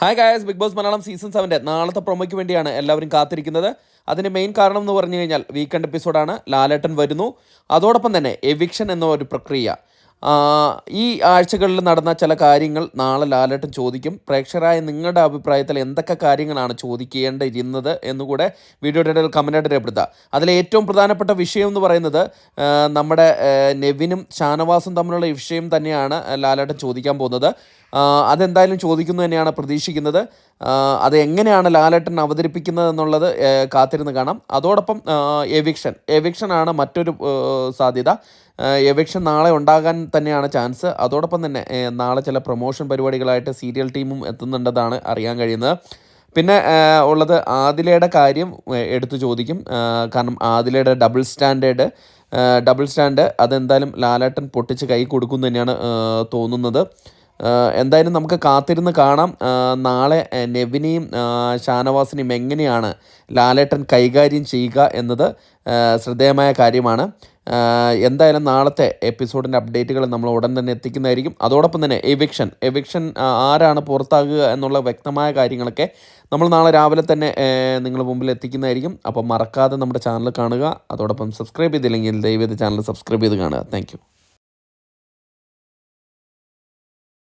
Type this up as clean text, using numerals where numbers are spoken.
Hi guys, Bigg Boss Malayalam season 7 നാളത്തെ പ്രൊമോയ്ക്ക് വേണ്ടിയാണ് എല്ലാവരും കാത്തിരിക്കുന്നത്. അതിന് മെയിൻ കാരണം എന്ന് പറഞ്ഞു കഴിഞ്ഞാൽ വീക്കെൻഡ് എപ്പിസോഡാണ്. ലാലേട്ടൻ വരുന്നു. അതോടൊപ്പം തന്നെ എവിക്ഷൻ എന്ന ഒരു പ്രക്രിയ. ഈ ആഴ്ചകളിൽ നടന്ന ചില കാര്യങ്ങൾ നാളെ ലാലേട്ടൻ ചോദിക്കും. പ്രേക്ഷകരായ നിങ്ങളുടെ അഭിപ്രായത്തിൽ എന്തൊക്കെ കാര്യങ്ങളാണ് ചോദിക്കേണ്ടിയിരുന്നത് എന്നുകൂടെ വീഡിയോയുടെ ഇടയിൽ കമൻറ്റായിട്ട് രേഖപ്പെടുത്തുക. അതിലെ ഏറ്റവും പ്രധാനപ്പെട്ട വിഷയം എന്ന് പറയുന്നത് നമ്മുടെ നെവിനും ഷാനവാസും തമ്മിലുള്ള വിഷയം തന്നെയാണ് ലാലേട്ടൻ ചോദിക്കാൻ പോകുന്നത്. അതെന്തായാലും ചോദിക്കുന്നു തന്നെയാണ് പ്രതീക്ഷിക്കുന്നത്. അത് എങ്ങനെയാണ് ലാലേട്ടൻ അവതരിപ്പിക്കുന്നത് എന്നുള്ളത് കാത്തിരുന്ന് കാണാം. അതോടൊപ്പം എവിക്ഷനാണ് മറ്റൊരു സാധ്യത. എവിക്ഷൻ നാളെ ഉണ്ടാകാൻ തന്നെയാണ് ചാൻസ്. അതോടൊപ്പം തന്നെ നാളെ ചില പ്രൊമോഷൻ പരിപാടികളായിട്ട് സീരിയൽ ടീമും എത്തുന്നുണ്ടെന്നാണ് അറിയാൻ കഴിയുന്നത്. പിന്നെ ഉള്ളത് ആദിലയുടെ കാര്യം എടുത്തു ചോദിക്കും. കാരണം ആദിലയുടെ ഡബിൾ സ്റ്റാൻഡ് അതെന്തായാലും ലാലേട്ടൻ പൊട്ടിച്ച് കൈ കൊടുക്കും തന്നെയാണ് തോന്നുന്നത്. എന്തായാലും നമുക്ക് കാത്തിരുന്ന് കാണാം. നാളെ നെവിനെയും ഷാനവാസിനെയും എങ്ങനെയാണ് ലാലേട്ടൻ കൈകാര്യം ചെയ്യുക എന്നത് ശ്രദ്ധേയമായ കാര്യമാണ്. എന്തായാലും നാളത്തെ എപ്പിസോഡിൻ്റെ അപ്ഡേറ്റുകൾ നമ്മൾ ഉടൻ തന്നെ എത്തിക്കുന്നതായിരിക്കും. അതോടൊപ്പം തന്നെ എവിക്ഷൻ ആരാണ് പുറത്താകുക എന്നുള്ള വ്യക്തമായ കാര്യങ്ങളൊക്കെ നമ്മൾ നാളെ രാവിലെ തന്നെ നിങ്ങളുടെ മുമ്പിൽ എത്തിക്കുന്നതായിരിക്കും. അപ്പോൾ മറക്കാതെ നമ്മുടെ ചാനൽ കാണുക. അതോടൊപ്പം സബ്സ്ക്രൈബ് ചെയ്തില്ലെങ്കിൽ ദയവേത് ചാനൽ സബ്സ്ക്രൈബ് ചെയ്ത് കാണുക. താങ്ക്